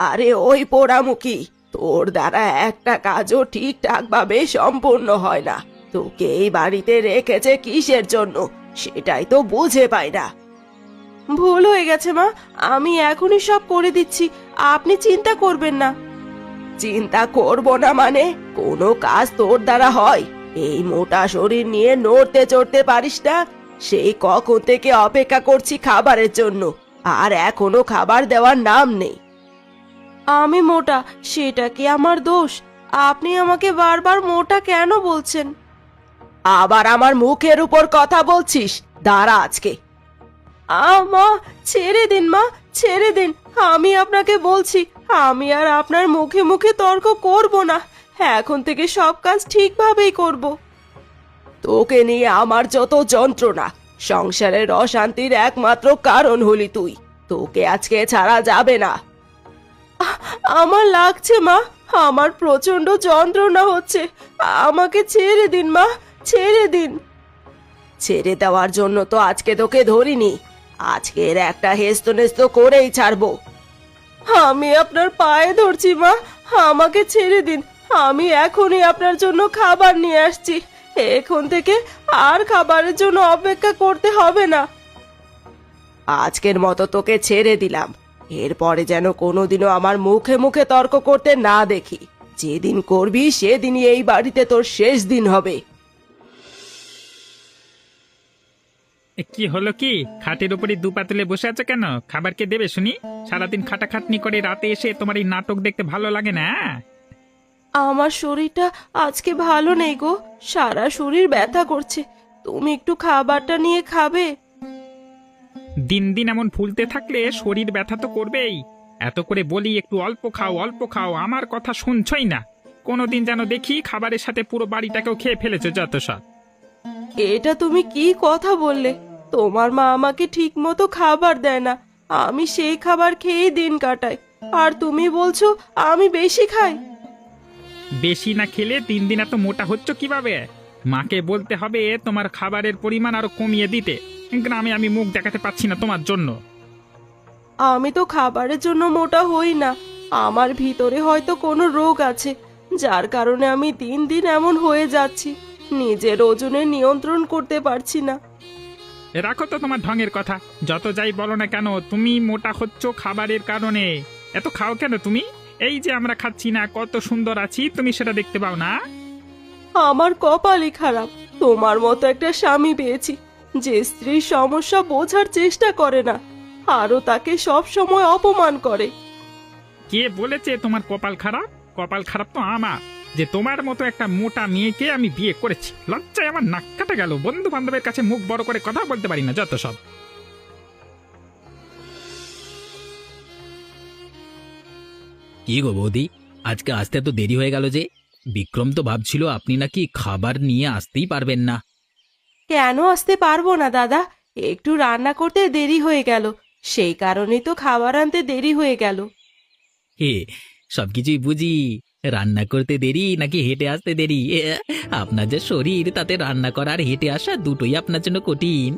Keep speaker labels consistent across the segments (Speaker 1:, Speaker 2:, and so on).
Speaker 1: আরে ওই পোড়ামুখী, তোর দ্বারা একটা কাজও ঠিকঠাক ভাবে সম্পূর্ণ হয় না। তোকে এই বাড়িতে রেখেছে কিসের জন্য সেটাই তো বুঝে পাই না। ভুল হয়ে গেছে মা, আমি এখনই সব করে দিচ্ছি, আপনি চিন্তা করবেন না। চিন্তা করব না মানে? কোনো কাজ তোর দ্বারা হয়? এই মোটা শরীর নিয়ে নড়তে চড়তে পারিস না? সেই কখন থেকে অপেক্ষা করছি খাবারের জন্য, আর এখনো খাবার দেওয়ার নাম নেই। আমি মোটা, সেটা কি আমার দোষ? আপনি আমাকে বারবার মোটা কেন বলছেন? আবার আমার মুখের উপর কথা বলছিস? দাঁড়া আজকে। মা, ছেড়ে দিন মা, ছেড়ে দিন। আমি আপনাকে বলছি, আমি আর আপনার মুখে মুখে তর্ক করব না। এখন থেকে সব কাজ ঠিকভাবেই করব। তোকে নিয়ে আমার যত যন্ত্রণা, সংসারের অশান্তির একমাত্র কারণ হলি তুই। তোকে আজকে ছাড়া যাবে না। আমার লাগছে মা, আমার প্রচন্ড যন্ত্রণা হচ্ছে। আমাকে ছেড়ে দিন মা, ছেড়ে দিন। ছেড়ে দেওয়ার জন্য তো আজকে তোকে ধরিনি, আজকের একটা হেস্তনেস্ত করেই ছাড়বো। আমি আপনার পায়ে ধরছি মা, আমাকে ছেড়ে দিন। আমি এখনই আপনার জন্য খাবার নিয়ে আসছি। এখন থেকে আর খাবারের জন্য অপেক্ষা করতে হবে না। আজকের মতো তোকে ছেড়ে দিলাম, এরপরে যেন কোনোদিনও আমার মুখে মুখে তর্ক করতে না দেখি। যেদিন করবি সেদিনই এই বাড়িতে তোর শেষ দিন হবে।
Speaker 2: কি হলো কি? খাটের উপরে দুপা তুলে বসে আছে কেন? খাবার কে দেবে শুনি? সারাদিন খাটাখাটনি করে রাতে এসে তোমার এই নাটক দেখতে ভালো লাগে না?
Speaker 1: আমার শরীরটা আজকে ভালো নেই গো, সারা শরীর ব্যথা করছে। তুমি একটু খাবারটা নিয়ে খাবে?
Speaker 2: দিন দিন এমন ফুলতে থাকলে শরীর ব্যথা তো করবেই। এত করে বলি একটু অল্প খাও অল্প খাও, আমার কথা শুনছই না। কোনোদিন যেন দেখি খাবারের সাথে পুরো বাড়িটাকেও খেয়ে ফেলেছো যত সব।
Speaker 1: এটা তুমি কি কথা বললে? তোমার মা আমাকে ঠিক মতো খাবার দেয় না, আমি সেই খাবার খেয়েই দিন কাটাই। আর তুমি বলছো আমি বেশি খাই?
Speaker 2: বেশি না খেলে দিন দিন এত মোটা হচ্ছ কিভাবে? মাকে বলতে হবে তোমার খাবারের পরিমাণ আরো কমিয়ে দিতে। গ্রামে আমি মুখ দেখাতে পাচ্ছি না তোমার জন্য।
Speaker 1: আমি তো খাবারের জন্য মোটা হই না, আমার ভিতরে হয়তো কোনো রোগ আছে, যার কারণে আমি দিন দিন এমন হয়ে যাচ্ছি। নিজের ওজনে নিয়ন্ত্রণ করতে পারছি না।
Speaker 2: রাখো তো তোমার ঢঙের কথা। যত যাই বলো না কেন, তুমি মোটা হচ্ছ খাবারের কারণে। এত খাও কেন তুমি? এই যে আমরা খাচ্ছি না, কত সুন্দর আছি, তুমি সেটা দেখতে পাও না?
Speaker 1: আমার কপালই খারাপ, তোমার মতো একটা স্বামী পেয়েছি যে স্ত্রীর সমস্যা বোঝার চেষ্টা করে না, আরও তাকে সব সময় অপমান করে।
Speaker 2: কে বলেছে তোমার কপাল খারাপ? কপাল খারাপ তো আমার, যে তোমার মতো একটা মোটা মেয়েকে আমি বিয়ে করেছি। লজ্জায় আমার নাক কাটা গেল। বন্ধু বান্ধবের কাছে মুখ বড় করে কথা বলতে পারি না যত সব।
Speaker 3: কি গো বৌদি, আজকে আসতে তো দেরি হয়ে গেল যে? বিক্রম তো ভাবছিল আপনি নাকি খাবার নিয়ে আসতেই পারবেন না।
Speaker 1: কেন আসতে পারবো না দাদা? একটু রান্না করতে দেরি হয়ে গেল, সেই কারণেই তো খাবার আনতে দেরি হয়ে গেল।
Speaker 3: হে, সবকিছুই বুঝি। রান্না করতে দেরি নাকি হেঁটে আসতে দেরি? আপনার যে শরীর, তাতে রান্না করা আর হেঁটে আসা দুটোই আপনার জন্য কঠিন।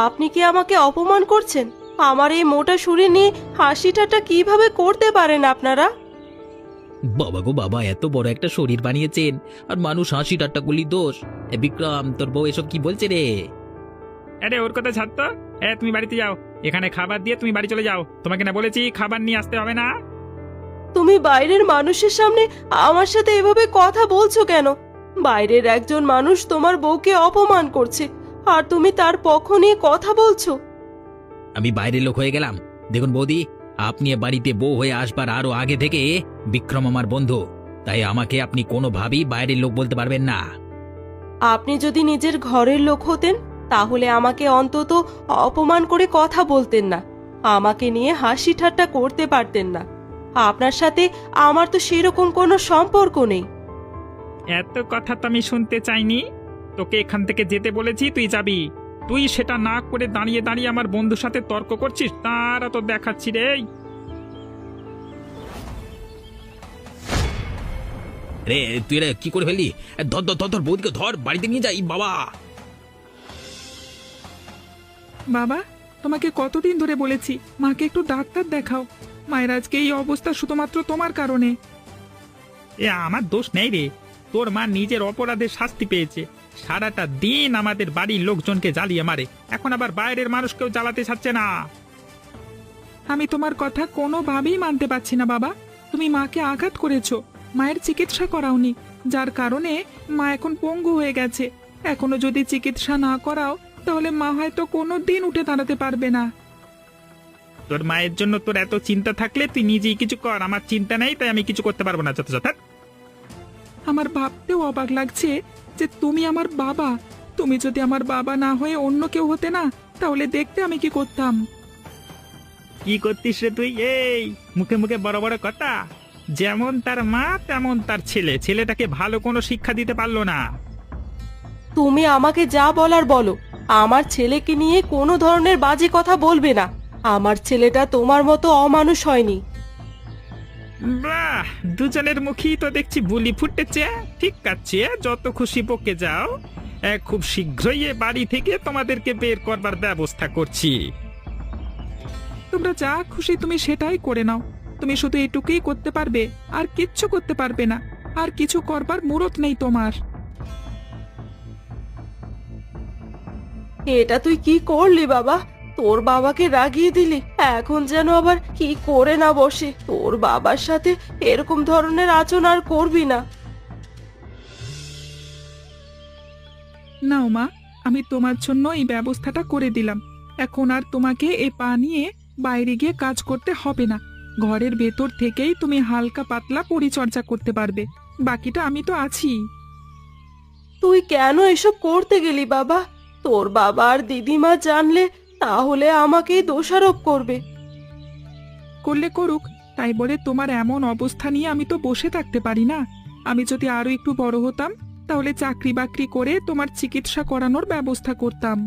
Speaker 1: আপনি কি আমাকে অপমান করছেন? আমার এই মোটা শরীর নিয়ে হাসি ঠাট্টা কিভাবে করতে পারেন আপনারা?
Speaker 3: বাবা গো বাবা, এত বড় একটা শরীর বানিয়েছেন, আর মানুষ হাসি ঠাট্টা করলি দোষ? বিক্রম, তোর বউ এসব কি বলছে রে?
Speaker 2: আরে ওর কথা ছাড় তো। তুমি বাড়িতে যাও, এখানে খাবার দিয়ে তুমি বাড়ি চলে যাও। তোমাকে না বলেছি খাবার নিয়ে আসতে হবে না?
Speaker 1: তুমি বাইরের মানুষের সামনে আমার সাথে এভাবে কথা বলছো কেন? বাইরের একজন মানুষ তোমার বউকে অপমান করছে, আর তুমি তার পক্ষ নিয়ে কথা বলছো?
Speaker 3: আমি বাইরের লোক হয়ে গেলাম? দেখুন বৌদি, আপনি এ বাড়িতে বউ হয়ে আসবার আরো আগে থেকে বিক্রম আমার বন্ধু, তাই আমাকে আপনি কোনোভাবেই বাইরের লোক বলতে পারবেন না।
Speaker 1: আপনি যদি নিজের ঘরের লোক হতেন তাহলে আমাকে অন্তত অপমান করে কথা বলতেন না, আমাকে নিয়ে হাসি ঠাট্টা করতে পারতেন না। আপনার সাথে আমার তো সেরকম কোনো সম্পর্ক নেই।
Speaker 2: এত কথা তো আমি শুনতে চাইনি। তোকে এখান থেকে যেতে বলেছি, তুই যাবি। তুই সেটা না করে দাঁড়িয়ে দাঁড়িয়ে আমার বন্ধুর সাথে তর্ক করছিস, তারা তো দেখাচ্ছি রে।
Speaker 3: রে তুই রে কি করে ফেললি? ধর ধর ধর ধর, বৌদিকে ধর, বাড়িতে নিয়ে যাই বাবা।
Speaker 2: বাবা, তোমাকে কতদিন ধরে বলেছি মাকে একটু ডাক্তার দেখাও। মায়ের আজকে এই অবস্থা শুধুমাত্র তোমার কারণে। এ আমার দোষ নেই রে, তোর মা নিজের অপরাধের শাস্তি পেয়েছে। সারাটা দিন আমাদের বাড়ির লোকজনকে জ্বালিয়ে মারে, এখন আবার বাইরের মানুষকেও জ্বালাতে চাচ্ছে না। আমি তোমার কথা কোনোভাবেই মানতে পারছি না বাবা। তুমি মাকে আঘাত করেছো, মায়ের চিকিৎসা করাওনি, যার কারণে মা এখন পঙ্গু হয়ে গেছে। এখনো যদি চিকিৎসা না করাও তাহলে মা হয়তো কোনো দিন উঠে দাঁড়াতে পারবে না। তোর মায়ের জন্য তোর এত চিন্তা থাকলে তুই নিজেই কিছু কর, আমার চিন্তা নেই, তাই আমি কিছু করতে পারবো না। যথাযথ আমার ভাবতেও অবাক লাগছে যে তুমি আমার বাবা। তুমি যদি আমার বাবা না হয়ে অন্য কেউ হতে না, তাহলে দেখতে আমি কি করতাম। কি করতিস রে তুই? এই মুখে মুখে বড় বড় কথা। যেমন তার মা তেমন তার ছেলে, ছেলেটাকে ভালো কোনো শিক্ষা দিতে পারলো না।
Speaker 1: তুমি আমাকে যা বলার বলো, আমার ছেলেকে নিয়ে কোনো ধরনের বাজে কথা বলবে না। আমার ছেলেটা তোমার মতো অমানুষ হয়নি।
Speaker 2: বাহ, দুজনের মুখেই তো দেখছি বুলি ফুটেছে। ঠিক আছে, যত খুশি বকে যাও। খুব শীঘ্রই এ বাড়ি থেকে তোমাদেরকে বের করবার ব্যবস্থা করছি। তোমরা যা খুশি তুমি সেটাই করে নাও। তুমি শুধু এটুকুই করতে পারবে, আর কিচ্ছু করতে পারবে না। আর কিছু করবার মুরত নেই তোমার।
Speaker 1: এটা তুই কি করলি বাবা? তোর বাবাকে রাগিয়ে দিলি, এখন যেন আবার কি করে না বসে। তোর বাবার সাথে এরকম ধরনের আচরণ আর করবি না।
Speaker 2: নাও মা, আমি তোমার জন্য এই ব্যবস্থাটা করে দিলাম। এখন আর তোমাকে এ পা নিয়ে বাইরে গিয়ে কাজ করতে হবে না। ঘরের ভেতর থেকেই তুমি হালকা পাতলা পরিচর্যা করতে পারবে। বাকিটা আমি তো আছি।
Speaker 1: তুই কেন এসব করতে গেলি বাবা? তোর বাবা আর দিদিমা জানলে তাহলে আমাকেই দোষারোপ করবে।
Speaker 2: করলে করুক, তাই বলে তোমার এমন অবস্থা নিয়ে আমি তো বসে থাকতে পারি না। আমি যদি আরো একটু বড় হতাম তাহলে চাকরি বাকরি করে তোমার চিকিৎসা করানোর ব্যবস্থা করতাম।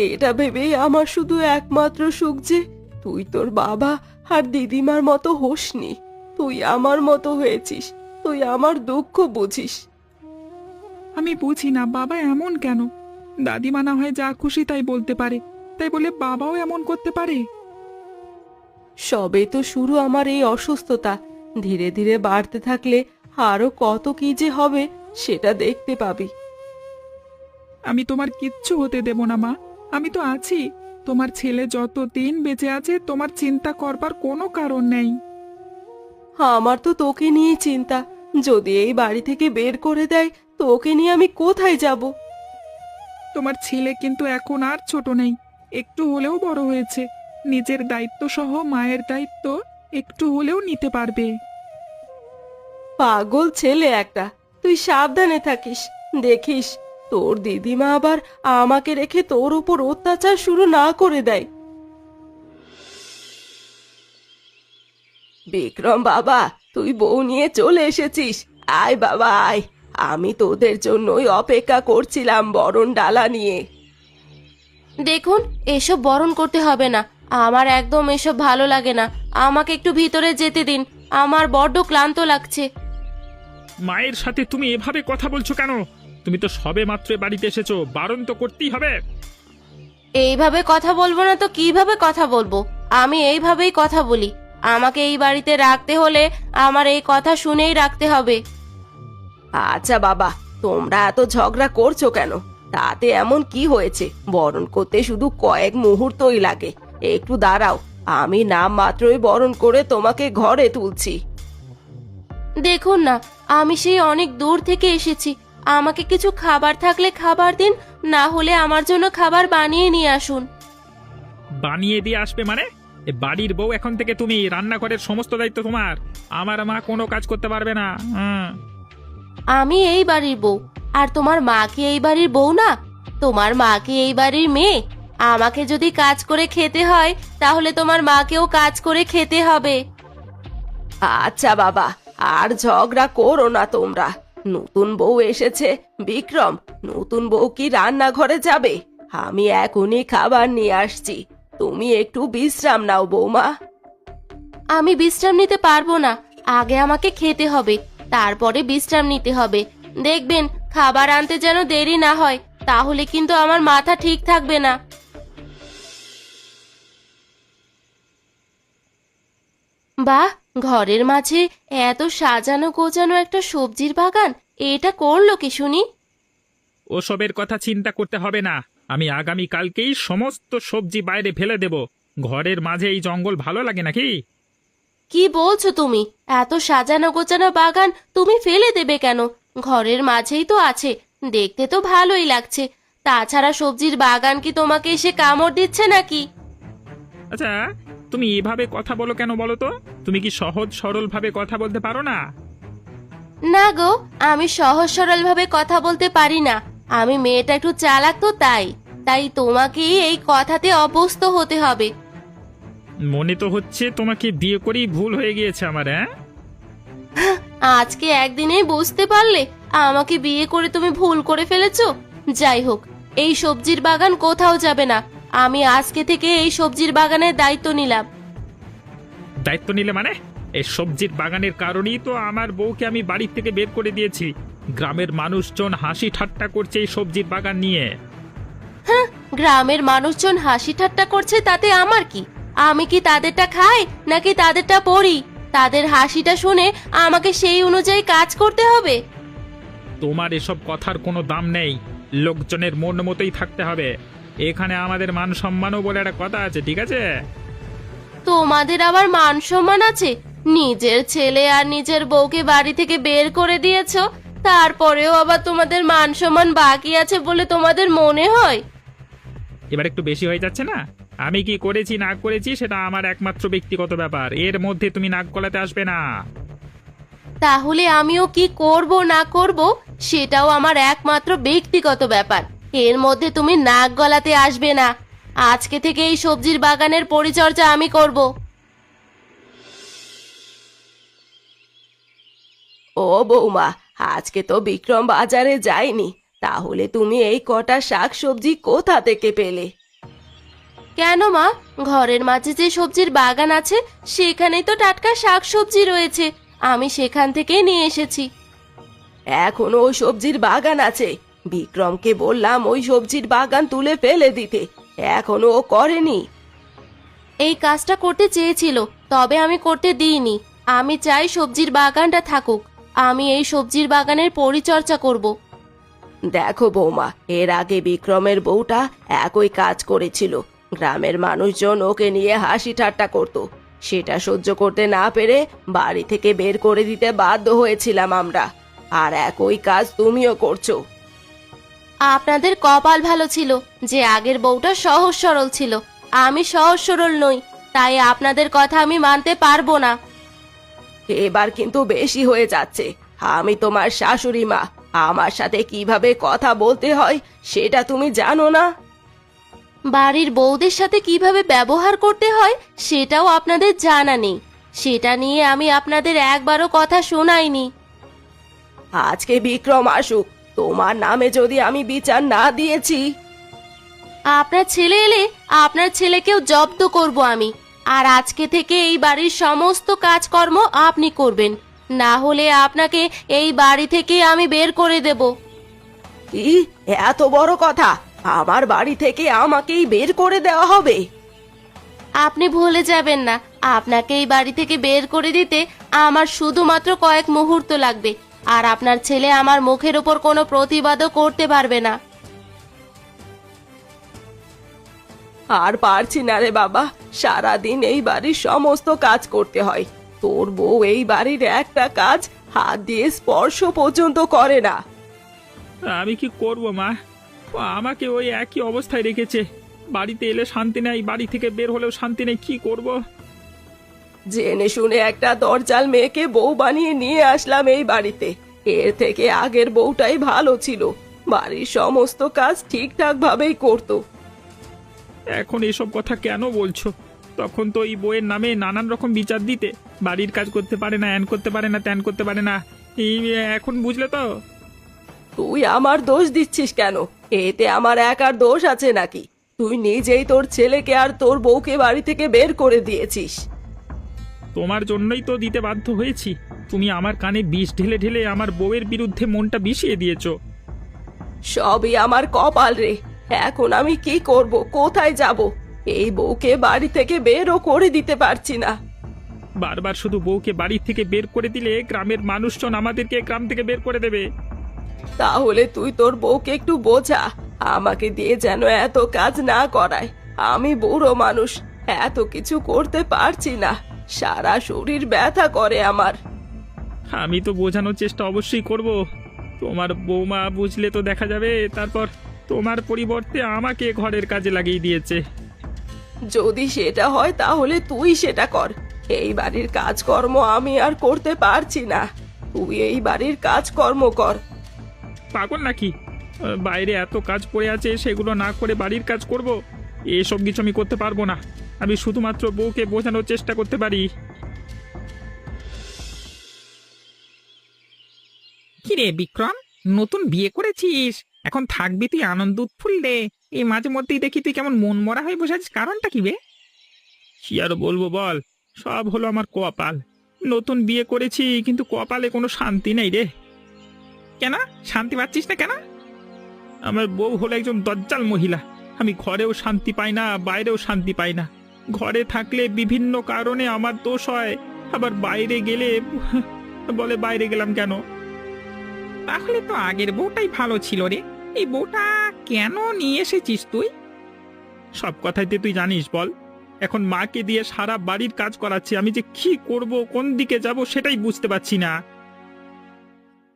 Speaker 1: এটা ভেবেই আমার শুধু একমাত্র সুখ যে তুই তোর বাবা আর দিদিমার মতো হোসনি। তুই আমার মতো হয়েছিস, তুই আমার দুঃখ বুঝিস।
Speaker 2: আমি বুঝি না বাবা এমন কেন। দাদিমা না হয় যা খুশি তাই বলতে পারে, তাই বলে বাবাও এমন করতে পারে?
Speaker 1: সবে তো শুরু আমার এই অসুস্থতা, ধীরে ধীরে বাড়তে থাকলে আরো কত কি যে হবে সেটা দেখতে পাবি।
Speaker 2: আমি তোমার কিচ্ছু হতে দেব না মা, আমি তো আছি। তোমার ছেলে যতদিন বেঁচে আছে তোমার চিন্তা করবার কোনো কারণ নেই।
Speaker 1: আমার তো তোকে নিয়ে চিন্তা। যদি এই বাড়ি থেকে বের করে দেয়, তোকে নিয়ে আমি কোথায় যাব?
Speaker 2: তোমার ছেলে কিন্তু এখন আর ছোট নেই, একটু হলেও বড় হয়েছে। নিজের দায়িত্ব সহ মায়ের দায়িত্ব একটু হলেও নিতে পারবে।
Speaker 1: পাগল ছেলে একটা। তুই সাবধানে থাকিস, দেখিস তোর দিদিমা আবার আমাকে রেখে তোর উপর অত্যাচার শুরু না করে দেয়। বিক্রম বাবা, তুই বউ নিয়ে চলে এসেছিস। আয় বাবা আয়, আমি তোদের জন্যই অপেক্ষা করছিলাম বরণ ডালা নিয়ে।
Speaker 4: দেখুন, এসব বরণ করতে হবে না। আমার একদম এসব ভালো লাগে না। আমাকে একটু ভিতরে যেতে দিন, আমার বড্ড ক্লান্ত লাগছে।
Speaker 2: মায়ের সাথে তুমি এভাবে কথা বলছো কেন? তুমি তো সবে মাত্র বাড়িতে এসেছো, বারণ তো করতেই হবে।
Speaker 4: এইভাবে কথা বলবো না তো কিভাবে কথা বলবো? আমি এইভাবেই কথা বলি। আমাকে এই বাড়িতে রাখতে হলে আমার এই কথা শুনেই রাখতে হবে।
Speaker 1: আচ্ছা বাবা, তোমরা এত ঝগড়া করছো কেন? তাতে এমন কি হয়েছে? বরণ করতে শুধু কয়েক মুহূর্তই লাগে। একটু দাঁড়াও, আমি নাম মাত্রই বরণ করে তোমাকে ঘরে তুলছি।
Speaker 4: দেখুন না, আমি সেই অনেক দূর থেকে এসেছি। আমাকে কিছু খাবার থাকলে খাবার দিন, না হলে আমার জন্য খাবার বানিয়ে নিয়ে আসুন।
Speaker 2: বানিয়ে দিয়ে আসবে মানে? এ বাড়ির বউ, এখন থেকে তুমি রান্নাঘরের সমস্ত দায়িত্ব তোমার। আমার মা কোনো কাজ করতে পারবে না।
Speaker 4: আমি এই বাড়ির বউ, আর তোমার মা কি এই বাড়ির বউ না? তোমার মা কি এই বাড়ির মেয়ে? আমাকে যদি কাজ করে খেতে হয় তাহলে তোমার মাকেও কাজ করে খেতে হবে।
Speaker 1: আচ্ছা বাবা, আর ঝগড়া করো না তোমরা। নতুন বউ এসেছে। বিক্রম, নতুন বউ কি রান্নাঘরে যাবে? আমি এখনই খাবার নিয়ে আসছি। তুমি একটু বিশ্রাম নাও বৌমা।
Speaker 4: আমি বিশ্রাম নিতে পারবো না। আগে আমাকে খেতে হবে, তারপরে বিশ্রাম নিতে হবে। দেখবেন খাবার আনতে যেন দেরি না হয়, তাহলে কিন্তু আমার মাথা ঠিক থাকবে না। বাহ, ঘরের মাঝে এত সাজানো গোছানো একটা সবজির বাগান, এটা করলো কি শুনি?
Speaker 2: ওসবের কথা চিন্তা করতে হবে না। আমি আগামী কালকেই সমস্ত সবজি বাইরে ফেলে দেব। ঘরের মাঝে এই জঙ্গল ভালো লাগে নাকি?
Speaker 4: কি বলছো তুমি? এত সাজানো গোছানো বাগান তুমি ফেলে দেবে কেন? ঘরের মাঝেই তো আছে, দেখতে তো ভালোই লাগছে। তাছাড়া সবজির বাগান কি তোমাকে এসে কামড় দিচ্ছে নাকি?
Speaker 2: আচ্ছা, তুমি এভাবে কথা বলো কেন বলো তো? তুমি কি সহজ সরল ভাবে কথা বলতে পারো না?
Speaker 4: না গো, আমি সহজ সরল ভাবে কথা বলতে পারি না। আমি মেয়েটা একটু চালাক তো, তাই তাই তোমাকেই এই কথাতে অভ্যস্ত হতে হবে।
Speaker 2: মনে তো হচ্ছে তোমাকে বিয়ে করেই ভুল হয়ে গিয়েছে আমার। হ্যাঁ,
Speaker 4: আজকে একদিনেই বুঝতে পারলে আমাকে বিয়ে করে তুমি ভুল করে ফেলেছো? যাই হোক, এই সবজির বাগান কোথাও যাবে না। আমি আজকে থেকে এই সবজির বাগানের দায়িত্ব নিলাম।
Speaker 2: দায়িত্ব নিলে মানে? এই সবজির বাগানের কারণেই তো আমার বউকে আমি বাড়ি থেকে বের করে দিয়েছি। গ্রামের মানুষজন হাসি ঠাট্টা করছে এই সবজির বাগান নিয়ে।
Speaker 4: গ্রামের মানুষজন হাসি ঠাট্টা করছে তাতে আমার কি? আমি কি তাদেরটা খাই নাকি তাদেরটা পড়ি? তাদের হাসিটা শুনে আমাকে সেই অনুযায়ী কাজ করতে হবে।
Speaker 2: তোমার এসব কথার কোনো দাম নেই। লোকজনের মন মতোই থাকতে হবে। এখানে আমাদের মান সম্মানও বলে একটা কথা আছে, ঠিক আছে?
Speaker 4: তোমাদের আবার মান সম্মান আছে? নিজের ছেলে আর নিজের বউকে বাড়ি থেকে বের করে দিয়েছো, তারপরেও আবার তোমাদের মান সম্মান বাকি আছে বলে তোমাদের মনে হয়?
Speaker 2: এবার একটু বেশি হয়ে যাচ্ছে না? আমি কি করেছি না করেছি সেটা আমার একমাত্র ব্যক্তিগত ব্যাপার। এর মধ্যে তুমি নাক গলাতে আসবে না।
Speaker 4: তাহলে আমিও কি করব না করব সেটাও আমার একমাত্র ব্যক্তিগত ব্যাপার। এর মধ্যে তুমি নাক গলাতে আসবে না। আজকে থেকে এই সবজির বাগানের পরিচর্যা আমি করব।
Speaker 1: ও বৌমা, আজকে তো বিক্রম বাজারে যায়নি, তাহলে তুমি এই কটা শাকসবজি কোথা থেকে পেলে?
Speaker 4: কেন মা, ঘরের মাঝে যে সবজির বাগান আছে সেখানেই তো টাটকা শাকসবজি রয়েছে, আমি সেখান থেকেই নিয়ে এসেছি।
Speaker 1: এখনো ওই সবজির বাগান আছে? বিক্রমকে বললাম ওই সবজির বাগান তুলে ফেলে দিতে, এখনো ও করেনি।
Speaker 4: এই কাজটা করতে চেয়েছিল, তবে আমি করতে দিইনি। আমি চাই সবজির বাগানটা থাকুক। আমি এই সবজির বাগানের পরিচর্যা করব।
Speaker 1: দেখো বৌমা, এর আগে বিক্রমের বউটা একই কাজ করেছিল। গ্রামের মানুষজন ওকে নিয়ে হাসি ঠাট্টা করত। সেটা সহ্য করতে না পেরে বাড়ি থেকে বের করে দিতে বাধ্য হয়েছিলাম আমরা। আর একই কাজ তুমিও করছো।
Speaker 4: আপনাদের কপাল ভালো ছিল যে আগের বউটা সহজ সরল ছিল। আমি সহজ সরল নই, তাই আপনাদের কথা আমি মানতে পারবো না।
Speaker 1: এবার কিন্তু বেশি হয়ে যাচ্ছে। আমি তোমার শাশুড়ি মা, আমার সাথে কিভাবে কথা বলতে হয় সেটা তুমি জানো না?
Speaker 4: বাড়ির বউদের সাথে কিভাবে ব্যবহার করতে হয় সেটাও আপনাদের জানা নেই। সেটা নিয়ে আমি আপনাদের একবারও কথা শোনাইনি।
Speaker 1: আজকে বিক্রম আসুক, তোমার নামে যদি আমি বিচার না দিয়েছি।
Speaker 4: আপনার ছেলে এলে আপনার ছেলেকেও জব্দ করব আমি। আর আজকে থেকে এই বাড়ির সমস্ত কাজকর্ম আপনি করবেন, না হলে আপনাকে এই বাড়ি থেকে আমি বের করে দেব।
Speaker 1: কি এত বড় কথা? আমার বাড়ি থেকে আমাকেই বের করে দেওয়া হবে?
Speaker 4: আপনি ভুলে যাবেন না, আপনাকে এই বাড়ি থেকে বের করে দিতে আমার শুধুমাত্র কয়েক মুহূর্ত লাগবে। আর আপনার ছেলে আমার মুখের ওপর কোনো প্রতিবাদও করতে পারবে না।
Speaker 1: আর পারছি না রে বাবা, সারাদিন এই বাড়ির সমস্ত কাজ করতে হয়। তোর বউ এই বাড়ির একটা কাজ হাত দিয়ে স্পর্শ পর্যন্ত করে না।
Speaker 2: আমি কি করব মা? ও আমাকে ওই একই অবস্থায় রেখেছে। বাড়িতে এলে শান্তি নেই, বাড়ি থেকে বের হলেও শান্তি নেই। কি করব?
Speaker 1: জেনে শুনে একটা দরজাল মেয়েকে বউ বানিয়ে নিয়ে আসলাম এই বাড়িতে। এর থেকে আগের বউটাই ভালো ছিল, বাড়ির সমস্ত কাজ ঠিকঠাক ভাবেই করতো।
Speaker 2: এখন এসব কথা কেন বলছো? তখন তো এই বইয়ের নামে নানান রকম বিচার দিতে। বাড়ির কাজ করতে পারে না, এন করতে পারে না, ত্যান করতে পারে না। এই এখন বুঝলে তো?
Speaker 1: তুই আমার দোষ দিচ্ছিস কেন? এতে আমার একার দোষ আছে নাকি? তুই নিজেই তোর ছেলেকে আর তোর বউকে বাড়ি থেকে বের করে দিয়েছিস।
Speaker 2: তোমার জন্যই তো দিতে বাধ্য হয়েছি। তুমি আমার কানে বিষ ঢেলে ঢেলে আমার বউয়ের বিরুদ্ধে মনটা বিষিয়ে দিয়েছো।
Speaker 1: সবই আমার কপাল রে। এখন আমি কি করব, কোথায় যাব? এই বউকে বাড়ি থেকে বেরও করে দিতে পারছি না।
Speaker 2: বারবার শুধু বউকে বাড়ি থেকে বের করে দিলে গ্রামের মানুষজন আমাদেরকে গ্রাম থেকে বের করে দেবে।
Speaker 1: তাহলে তুই তোর বউকে একটু বোঝা, আমাকে দিয়ে যেন এত কাজ না করায়। আমি বুড়ো মানুষ, এত কিছু করতে পারছি না, সারা শরীর ব্যথা করে আমার।
Speaker 2: আমি তো বোঝানোর চেষ্টা অবশ্যই করব। তোমার বৌমা বুঝলে তো দেখা যাবে, তারপর তোমার পরিবর্তে আমাকে ঘরের কাজে লাগিয়ে দিয়েছে।
Speaker 1: যদি সেটা হয় তাহলে তুই সেটা কর। এই বাড়ির কাজকর্ম আমি আর করতে পারছি না, তুই এই বাড়ির কাজকর্ম কর।
Speaker 2: পাগল নাকি? বাইরে এত কাজ পড়ে আছে, সেগুলো না করে বাড়ির কাজ করব? এসব কিছু আমি করতে পারবো না। আমি শুধুমাত্র বউকে বোঝানোর চেষ্টা করতে পারি। কিরে বিক্রম, নতুন বিয়ে করেছিস, এখন থাকবি তুই আনন্দ উৎফুল্লে? এই মাঝে মধ্যেই দেখি তুই কেমন মন মরা হয়ে বসে আছিস, কারণটা কি বে? কি আর বলবো বল, সব হলো আমার কপাল। নতুন বিয়ে করেছি কিন্তু কপালে কোনো শান্তি নেই রে। কেন শান্তি পাচ্ছিস না কেন? আমার বউ হলো একজন দজ্জাল মহিলা। আমি ঘরেও শান্তি পাই না, বাইরেও শান্তি পাই না। ঘরে থাকলে বিভিন্ন কারণে আমার দোষ হয়, আবার বাইরে গেলে বলে বাইরে গেলাম কেন। তাহলে তো আগের বউটাই ভালো ছিল রে, এই বউটা কেন নিয়ে এসেছিস তুই? সব কথাইতে তুই জানিস বল? এখন মাকে দিয়ে সারা বাড়ির কাজ করাচ্ছি, আমি যে কি করব, কোন দিকে যাব সেটাই বুঝতে পারছি না।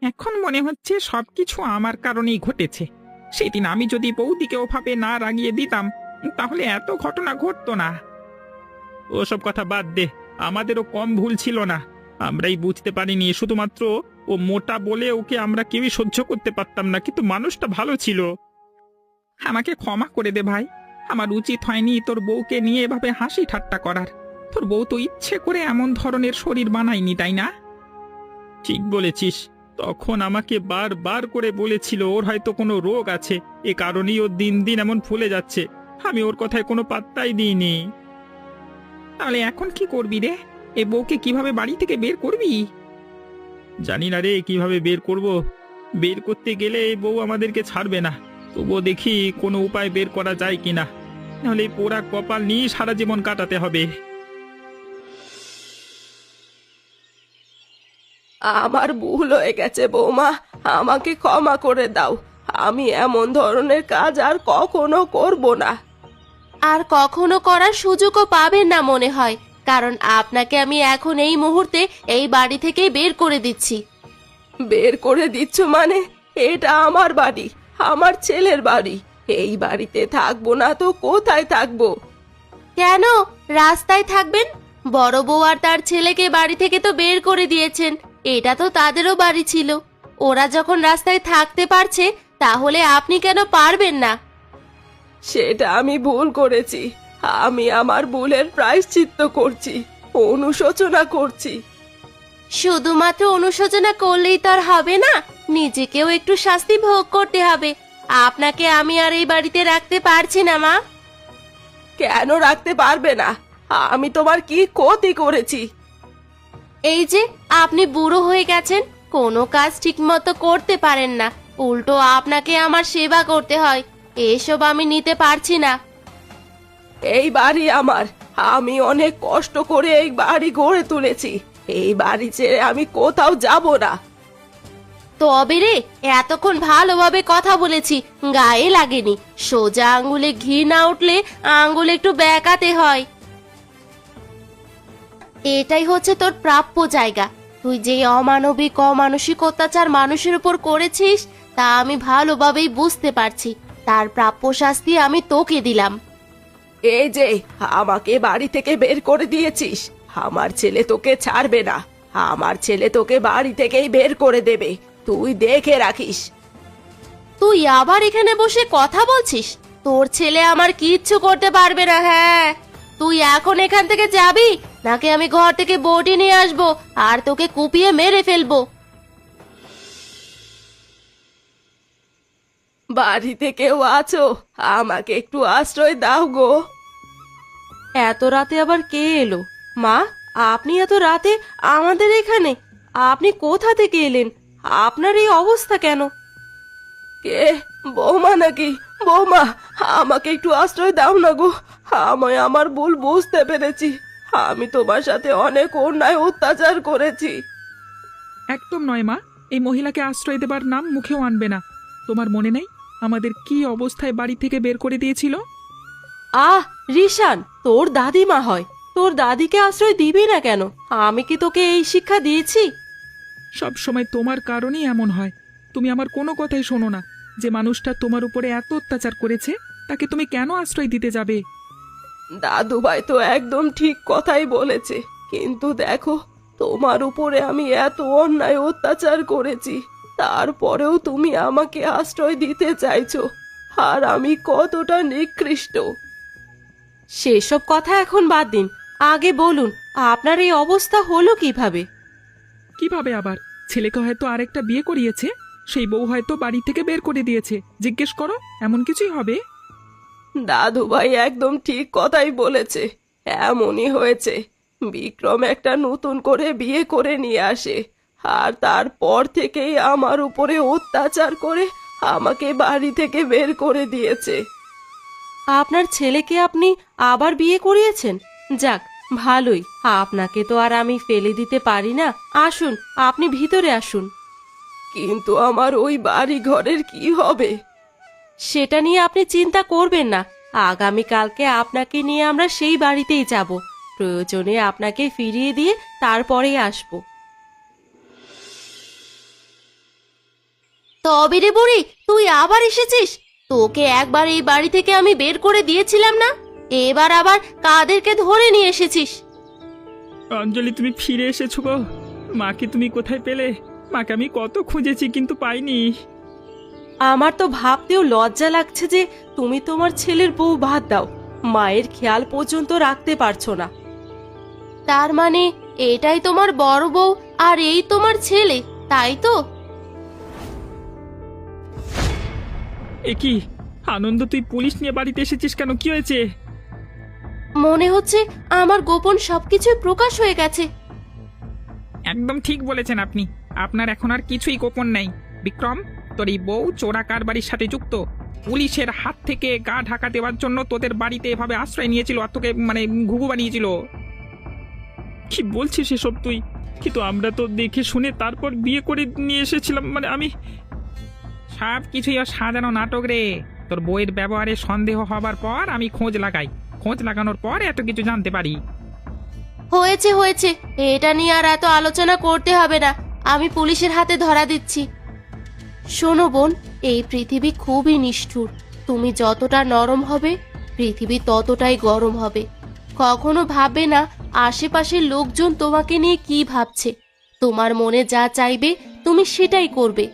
Speaker 2: এখন মনে হচ্ছে সবকিছু আমার কারণেই ঘটেছে। সেদিন আমি যদি বৌদিকে ওভাবে না রাগিয়ে দিতাম, তাহলে এত ঘটনা ঘটতো না। ওসব কথা বাদ দে, আমাদেরও কম ভুল ছিল না। আমরাই বুঝতে পারিনি, শুধুমাত্র ও মোটা বলে ওকে আমরা কেউই সহ্য করতে পারতাম না, কিন্তু মানুষটা ভালো ছিল। আমাকে ক্ষমা করে দে ভাই, আমার উচিত হয়নি তোর বউকে নিয়ে এভাবে হাসি ঠাট্টা করার। তোর বউ তো ইচ্ছে করে এমন ধরনের শরীর বানায়নি, তাই না? ঠিক বলেছিস, তখন আমাকে বারবার করে বলেছিল ওর হয়তো কোনো রোগ আছে, এ কারণেই ও দিন দিন এমন ফুলে যাচ্ছে। আমি ওর কথায় কোনো পাত্তাই দিইনি। তাহলে এখন কি করবি রে? এ বউকে কিভাবে বাড়ি থেকে বের করবি? জানি না রে কিভাবে বের করব। বের করতে গেলে এই বউ আমাদেরকে ছাড়বে না। তবুও দেখি কোনো উপায় বের করা যায় কিনা, নাহলে এই পোড়া কপাল নিয়ে সারা জীবন কাটাতে হবে।
Speaker 1: আমার ভুল হয়ে গেছে বৌমা, আমাকে ক্ষমা করে দাও। আমি এমন ধরনের কাজ আর কখনো করব না।
Speaker 4: আর কখনো করার সুযোগও পাবেন না মনে হয়, কারণ আপনাকে আমি এখন এই মুহূর্তে এই বাড়ি থেকে বের করে দিচ্ছি।
Speaker 1: বের করে দিচ্ছ মানে? এটা আমার বাড়ি, আমার ছেলের বাড়ি। এই বাড়িতে থাকবো না তো কোথায় থাকবো?
Speaker 4: কেন রাস্তায় থাকবেন? বড় বউ আর তার ছেলেকে বাড়ি থেকে তো বের করে দিয়েছেন, এটা তো তাদেরও বাড়ি ছিল। ওরা যখন রাস্তায় থাকতে পারছে, তাহলে আপনি কেন পারবেন না?
Speaker 1: সেটা আমি ভুল করেছি, আমি আমার ভুলের প্রায়শ্চিত্ত করছি, অনুশোচনা করছি।
Speaker 4: শুধুমাত্র অনুশোচনা করলেই তো আর হবে না, নিজেকেও একটু শাস্তি ভোগ করতে হবে। আপনাকে আমি আর এই বাড়িতে রাখতে পারছি না মা।
Speaker 1: কেন রাখতে পারবে না? আমি তোমার কি ক্ষতি করেছি?
Speaker 4: এই যে আপনি বুড়ো হয়ে গেছেন, কোনো কাজ ঠিকমতো করতে পারেন না, উল্টো আপনাকে আমার সেবা করতে হয়। এসব আমি নিতে পারছি না।
Speaker 1: এই বাড়ি আমার, আমি অনেক কষ্ট করে এই বাড়ি গড়ে তুলেছি। এই বাড়ি ছেড়ে আমি কোথাও যাব না।
Speaker 4: তবে রে, এতক্ষণ ভালোভাবে কথা বলেছি, গায়ে লাগেনি। সোজা আঙ্গুলে ঘি না উঠলে আঙ্গুল একটু বেঁকাতে হয়। এটাই হচ্ছে তোর প্রাপ্য জায়গা। তুই যে অমানবিক অমানসিক অত্যাচার মানুষের উপর করেছিস, তা আমি ভালোভাবেই বুঝতে পারছি। তার প্রাপ্য শাস্তি আমি তোকে দিলাম।
Speaker 1: এই যে আমাকে বাড়ি থেকে বের করে দিয়েছিস, আমার ছেলে তোকে ছাড়বে না। আমার ছেলে তোকে বাড়ি থেকেই বের করে দেবে, তুই দেখে রাখিস।
Speaker 4: তুই আবার এখানে বসে কথা বলছিস? তোর ছেলে আমার কিচ্ছু করতে পারবে না। হ্যাঁ, তুই এখন এখান থেকে যাবি, নাকি আমি ঘর থেকে বটি নিয়ে আসবো আর তোকে কুপিয়ে মেরে ফেলবো?
Speaker 1: বাড়িতে কেউ আছো? আমাকে একটু আশ্রয় দাও গো।
Speaker 4: এত রাতে আবার কে এলো? মা, আপনি এত রাতে আমাদের এখানে? আপনি কোথা থেকে এলেন? আপনার এই অবস্থা কেন?
Speaker 1: কে? বৌমা নাকি? বৌমা, আমাকে একটু আশ্রয় দাও না গো। আমি আমার ভুল বুঝতে পেরেছি, আমি তোমার সাথে অনেক অন্যায় অত্যাচার করেছি।
Speaker 2: একদম নয় মা, এই মহিলাকে আশ্রয় দেবার নাম মুখেও আনবে না। তোমার মনে নেই আমাদের কি অবস্থায় বাড়ি থেকে বের করে দিয়েছিল?
Speaker 4: আহ রিশান, তোর দাদিমা হয়, তোর দাদিকে আশ্রয় দিবি না কেন? আমি কি তোকে এই শিক্ষা দিয়েছি?
Speaker 2: সব সময় তোমার কারণেই এমন হয়। তুমি আমার কোনো কথাই শোনো না। যে মানুষটা তোমার উপরে এত অত্যাচার করেছে তাকে তুমি কেন আশ্রয় দিতে যাবে?
Speaker 1: দাদুভাই তো একদম ঠিক কথাই বলেছে, কিন্তু দেখো তোমার উপরে আমি এত অন্যায় অত্যাচার করেছি, তারপরেও তুমি আমাকে আশ্রয় দিতে চাইছো। আর আমি কতটা নিকৃষ্ট।
Speaker 4: সেসব কথা এখন বাদ দিন, আগে বলুন আপনার এই অবস্থা হলো কিভাবে?
Speaker 2: কিভাবে আবার? ছেলেকে হয়তো আরেকটা বিয়ে করিয়েছে, সেই বউ হয়তো বাড়ি থেকে বের করে দিয়েছে। জিজ্ঞেস করো, এমন কিছুই হবে।
Speaker 1: দাদুভাই একদম ঠিক কথাই বলেছে, এমনই হয়েছে। বিক্রম একটা নতুন করে বিয়ে করে নিয়ে আসে, আর তারপর থেকেই আমার উপরে অত্যাচার করে আমাকে বাড়ি থেকে বের করে দিয়েছে।
Speaker 4: আপনার ছেলেকে আপনি আবার বিয়ে করিয়েছেন? যাক, ভালোই। আপনাকে তো আর আমি ফেলে দিতে পারি না। আসুন, আপনি ভিতরে আসুন।
Speaker 1: কিন্তু আমার ওই বাড়ি ঘরের কি হবে?
Speaker 4: সেটা নিয়ে আপনি চিন্তা করবেন না। আগামীকালকে আপনাকে নিয়ে আমরা সেই বাড়িতেই যাব। প্রয়োজনে আপনাকে ফিরিয়ে দিয়ে তারপরেই আসব। তবে রে বুড়ি, তুই আবার এসেছিস? তোকে একবার এই বাড়ি থেকে আমি বের করে দিয়েছিলাম না, এবার আবার কাদেরকে ধরে নিয়ে এসেছিস?
Speaker 2: অঞ্জলি, তুমি ফিরে এসেছো গো। মাকে তুমি কোথায় পেলে? মাকে আমি কত খুঁজেছি কিন্তু পাইনি।
Speaker 4: আমার তো ভাবতেও লজ্জা লাগছে যে তুমি তোমার ছেলের বউ বাদ দাও, মায়ের খেয়াল পর্যন্ত রাখতে পারছো না। তার মানে এটাই তোমার বড় বউ আর এই তোমার ছেলে, তাই তো?
Speaker 2: এ কি আনন্দ, তুই পুলিশ নিয়ে বাড়িতে এসেছিস কেন? কি হয়েছে?
Speaker 4: মনে হচ্ছে আমার গোপন সবকিছুই প্রকাশ হয়ে গেছে।
Speaker 2: একদম ঠিক বলেছেন আপনি। আপনার এখন আর কিছুই গোপন নেই। বিক্রম, তোর এই বউ চোরা কারবারির সাথে যুক্ত। পুলিশের হাত থেকে গা ঢাকা দেওয়ার জন্য তোদের বাড়িতে এভাবে আশ্রয় নিয়েছিল আর তোকে ঘুঘু বানিয়েছিল। কি বলছিস এসব তুই? কিন্তু আমরা তো দেখে শুনে তারপর বিয়ে করে নিয়ে এসেছিলাম। আমি সব কিছুই সাজানো নাটক রে। তোর বইয়ের ব্যবহারে সন্দেহ হবার পর আমি খোঁজ লাগাই, খোঁজ লাগানোর পর এত কিছু জানতে পারি।
Speaker 4: হয়েছে হয়েছে, এটা নিয়ে আর এত আলোচনা করতে হবে না। আমি পুলিশের হাতে ধরা দিচ্ছি। শোনো বোন, এই পৃথিবী খুবই নিষ্ঠুর। তুমি যতটা নরম হবে, পৃথিবী ততটাই গরম হবে। কখনো ভাববে না আশেপাশের লোকজন তোমাকে নিয়ে কি ভাবছে। তোমার মনে যা চাইবে তুমি সেটাই করবে।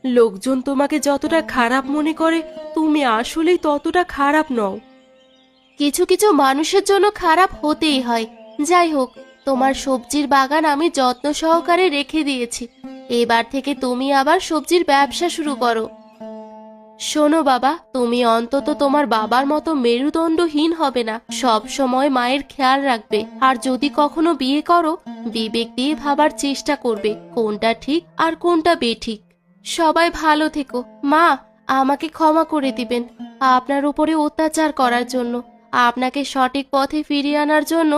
Speaker 4: লোকজন তোমাকে যতটা খারাপ মনে করে, তুমি আসলেই ততটা খারাপ নও। কিছু কিছু মানুষের জন্য খারাপ হতেই হয়। যাই হোক, তোমার সবজির বাগান আমি যত্ন সহকারে রেখে দিয়েছি। এবার থেকে তুমি আবার সবজির ব্যবসা শুরু করো। শোনো বাবা, তুমি অন্তত তোমার বাবার মতো মেরুদণ্ডহীন হবে না। সব সময় মায়ের খেয়াল রাখবে। আর যদি কখনো বিয়ে করো, বিবেক দিয়ে ভাবার চেষ্টা করবে কোনটা ঠিক আর কোনটা বেঠিক। সবাই ভালো থেকো। মা, আমাকে ক্ষমা করে দিবেন আপনার উপরে অত্যাচার করার জন্য। আপনাকে সঠিক পথে ফিরিয়ে আনার জন্য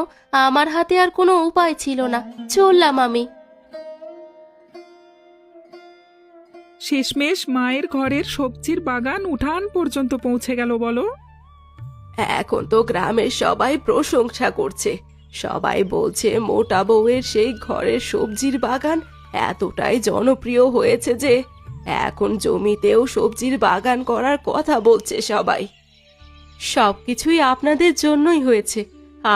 Speaker 4: আমার হাতে আর কোনো উপায় ছিল না। চললাম আমি।
Speaker 2: শেষমেশ মায়ের ঘরের সবজির বাগান উঠান পর্যন্ত পৌঁছে গেল বলো।
Speaker 1: এখন তো গ্রামের সবাই প্রশংসা করছে। সবাই বলছে মোটা বউয়ের সেই ঘরের সবজির বাগান এতটাই জনপ্রিয় হয়েছে যে এখন জমিতেও সবজির বাগান করার কথা বলছে সবাই।
Speaker 4: সবকিছুই আপনাদের জন্যই হয়েছে।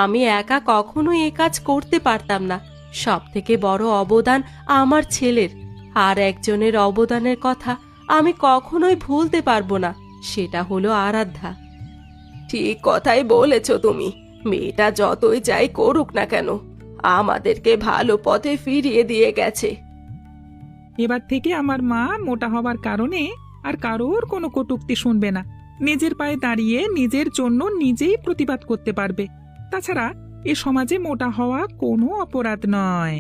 Speaker 4: আমি একা কখনোই এ কাজ করতে পারতাম না। সব থেকে বড় অবদান আমার ছেলের। আর একজনের অবদানের কথা আমি কখনোই ভুলতে পারবো না, সেটা হলো আরাধ্যা।
Speaker 1: ঠিক কথাই বলেছ তুমি। মেয়েটা যতই যাই করুক না কেন, আমাদেরকে ভালো পথে ফিরিয়ে দিয়ে গেছে।
Speaker 2: এবার থেকে আমার মা মোটা হবার কারণে আর কারোর কোনো কটূক্তি শুনবে না। নিজের পায়ে দাঁড়িয়ে নিজের জন্য নিজেই প্রতিবাদ করতে পারবে। তাছাড়া এ সমাজে মোটা হওয়া কোনো অপরাধ নয়।